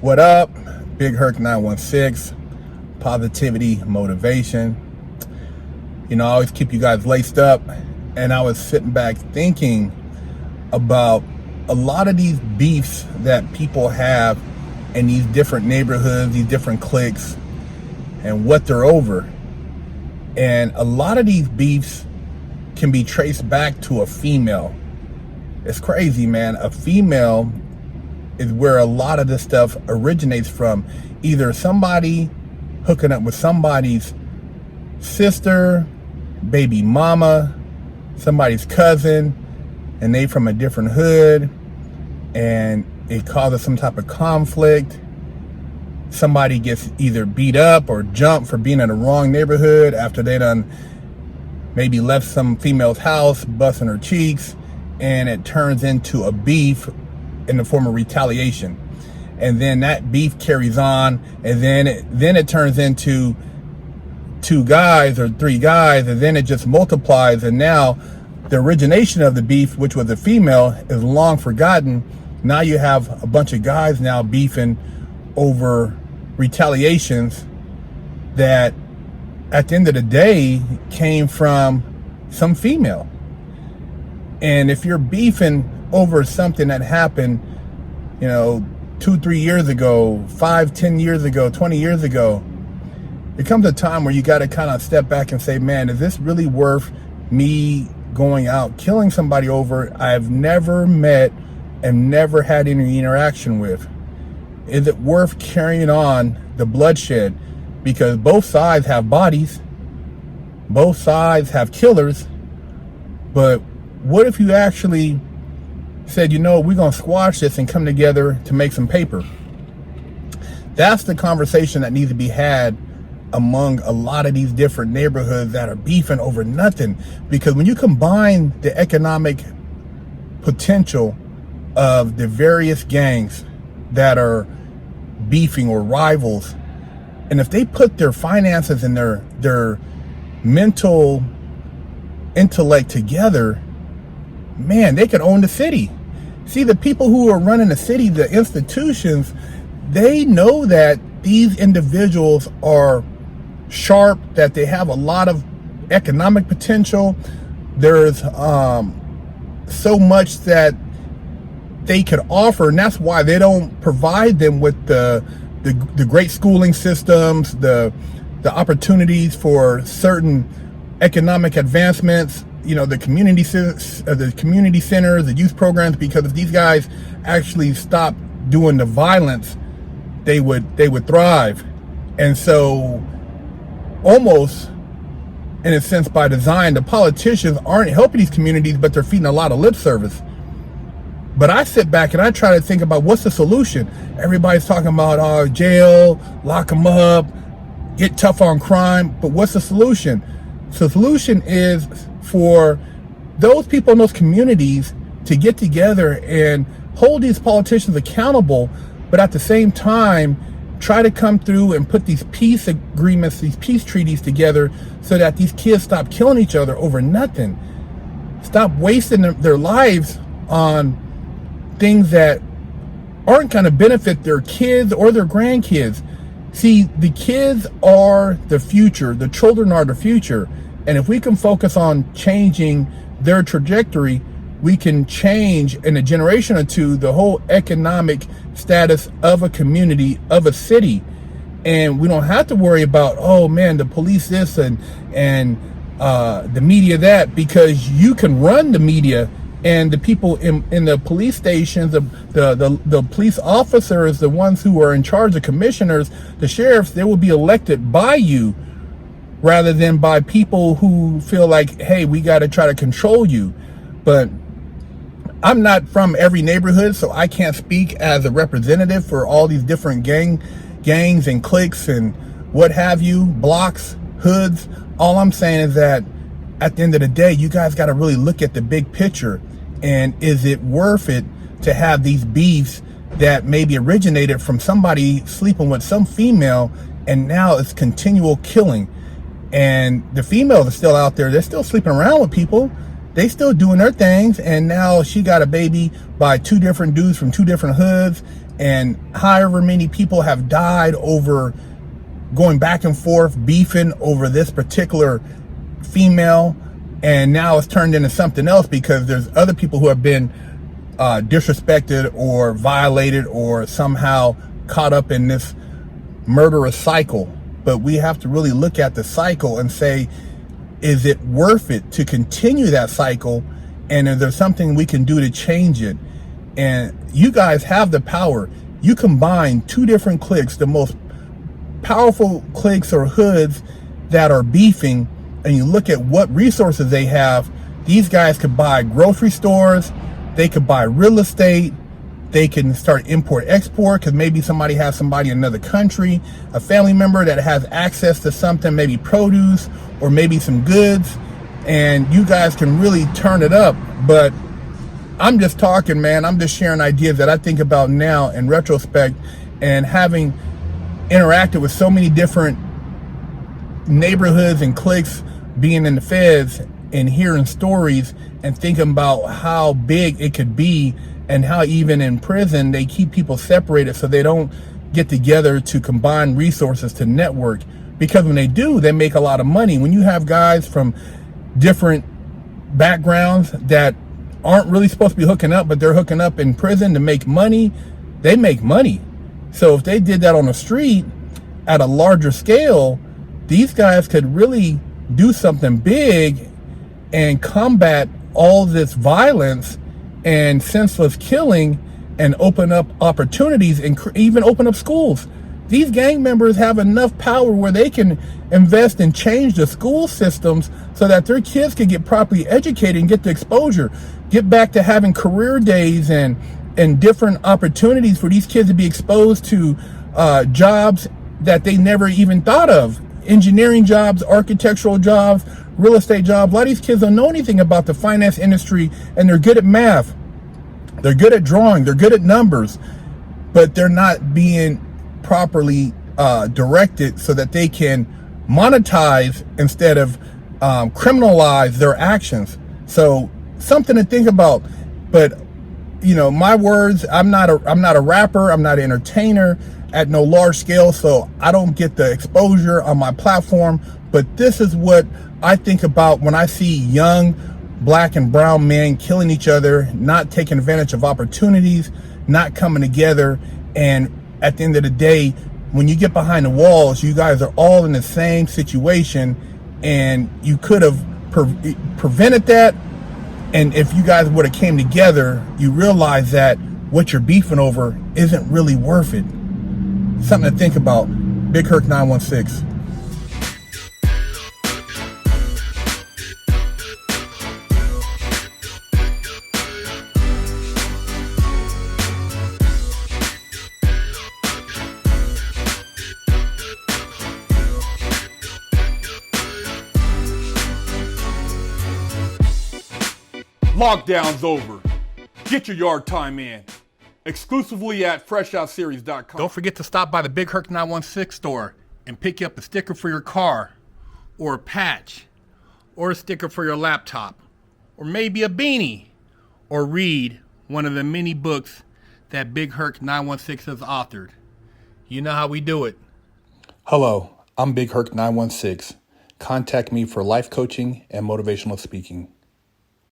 What up? Big Herc916, positivity, motivation. I always keep you guys laced up, and I was sitting back thinking about a lot of these beefs that people have in these different neighborhoods, these different cliques, and what they're over. And a lot of these beefs can be traced back to a female. It's crazy, man. A female is where a lot of this stuff originates from. Either somebody hooking up with somebody's sister, baby mama, somebody's cousin, and they from a different hood, and it causes some type of conflict. Somebody gets either beat up or jumped for being in the wrong neighborhood after they done maybe left some female's house, busting her cheeks, and it turns into a beef in the form of retaliation. And then that beef carries on, and then it turns into 2 guys or 3 guys, and then it just multiplies. And now the origination of the beef, which was a female, is long forgotten. Now you have a bunch of guys now beefing over retaliations that at the end of the day came from some female. And if you're beefing over something that happened, 2-3 years ago, 5-10 years ago, 20 years ago, it comes a time where you got to kind of step back and say, man, is this really worth me going out killing somebody over I've never met and never had any interaction with? Is it worth carrying on the bloodshed? Because both sides have bodies, both sides have killers. But what if you actually said, we're going to squash this and come together to make some paper? That's the conversation that needs to be had among a lot of these different neighborhoods that are beefing over nothing. Because when you combine the economic potential of the various gangs that are beefing or rivals, and if they put their finances and their mental intellect together, man, they could own the city. See, the people who are running the city, the institutions, they know that these individuals are sharp, that they have a lot of economic potential. There's so much that they could offer, and that's why they don't provide them with the great schooling systems, the opportunities for certain economic advancements, the community centers, the youth programs. Because if these guys actually stop doing the violence, they would thrive. And so, almost in a sense by design, the politicians aren't helping these communities, but they're feeding a lot of lip service. But I sit back and I try to think about what's the solution. Everybody's talking about jail, lock them up, get tough on crime. But what's the solution? So the solution is for those people in those communities to get together and hold these politicians accountable, but at the same time try to come through and put these peace agreements, these peace treaties together, so that these kids stop killing each other over nothing. Stop wasting their lives on things that aren't going to benefit their kids or their grandkids. See, the kids are the future. The children are the future. And if we can focus on changing their trajectory, we can change in a generation or two the whole economic status of a community, of a city. And we don't have to worry about, oh man, the police this and the media that, because you can run the media. And the people in the police stations, the police officers, the ones who are in charge, the commissioners, the sheriffs, they will be elected by you rather than by people who feel like, hey, we got to try to control you. But I'm not from every neighborhood, so I can't speak as a representative for all these different gangs and cliques and what have you, blocks, hoods. All I'm saying is that at the end of the day, you guys got to really look at the big picture. And is it worth it to have these beefs that maybe originated from somebody sleeping with some female, and now it's continual killing? And the females are still out there. They're still sleeping around with people. They still doing their things. And now she got a baby by 2 different dudes from 2 different hoods. And however many people have died over going back and forth, beefing over this particular female, and now it's turned into something else because there's other people who have been disrespected or violated or somehow caught up in this murderous cycle. But we have to really look at the cycle and say, is it worth it to continue that cycle? And is there something we can do to change it? And you guys have the power. You combine two different cliques, the most powerful cliques or hoods that are beefing, and you look at what resources they have. These guys could buy grocery stores, they could buy real estate, they can start import-export because maybe somebody has somebody in another country, a family member that has access to something, maybe produce or maybe some goods, and you guys can really turn it up. But I'm just talking, man. I'm just sharing ideas that I think about now in retrospect, and having interacted with so many different neighborhoods and cliques, being in the feds and hearing stories and thinking about how big it could be, and how even in prison they keep people separated so they don't get together to combine resources to network, because when they do, they make a lot of money. When you have guys from different backgrounds that aren't really supposed to be hooking up, but they're hooking up in prison to make money, they make money. So if they did that on the street at a larger scale, these guys could really do something big and combat all this violence and senseless killing, and open up opportunities and even open up schools. These gang members have enough power where they can invest and change the school systems so that their kids can get properly educated and get the exposure, get back to having career days and different opportunities for these kids to be exposed to jobs that they never even thought of. Engineering jobs, architectural jobs, real estate jobs. A lot of these kids don't know anything about the finance industry, and they're good at math. They're good at drawing. They're good at numbers, but they're not being properly directed so that they can monetize instead of criminalize their actions. So something to think about. But you know, my words, I'm not a rapper, I'm not an entertainer at no large scale, so I don't get the exposure on my platform. But this is what I think about when I see young black and brown men killing each other, not taking advantage of opportunities, not coming together. And at the end of the day, when you get behind the walls, you guys are all in the same situation, and you could have prevented that. And if you guys would have came together, you realize that what you're beefing over isn't really worth it. Something to think about. Big Herc916. Lockdown's over. Get your yard time in. Exclusively at FreshOutSeries.com. Don't forget to stop by the Big Herc916 store and pick you up a sticker for your car, or a patch, or a sticker for your laptop, or maybe a beanie, or read one of the many books that Big Herc916 has authored. You know how we do it. Hello, I'm Big Herc916. Contact me for life coaching and motivational speaking.